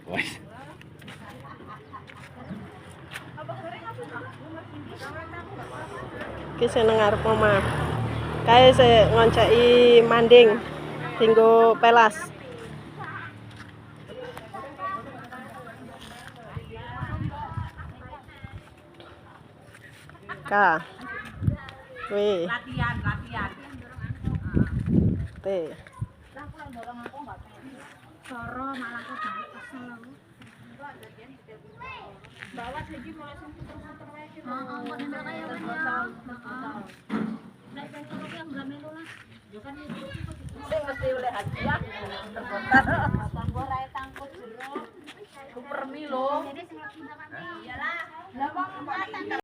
Wes. Iki sing nang ngarep omah. Kae sik ngonceki manding dinggo pelas. Ka. Wih. Latihan. T. Soro malah kok kesel aku. Bawa lagi mulai puter-puter wae gitu. Heeh, kok nempel kaya wis ya. Heeh. Nek sing karo ki enggak melu lah. Ya kan itu. Sing mesti oleh hadiah terkontar. Tanggo rae tangkut jero. Super mi lho. Jadi sing lagi makan. Iyalah. Lah kok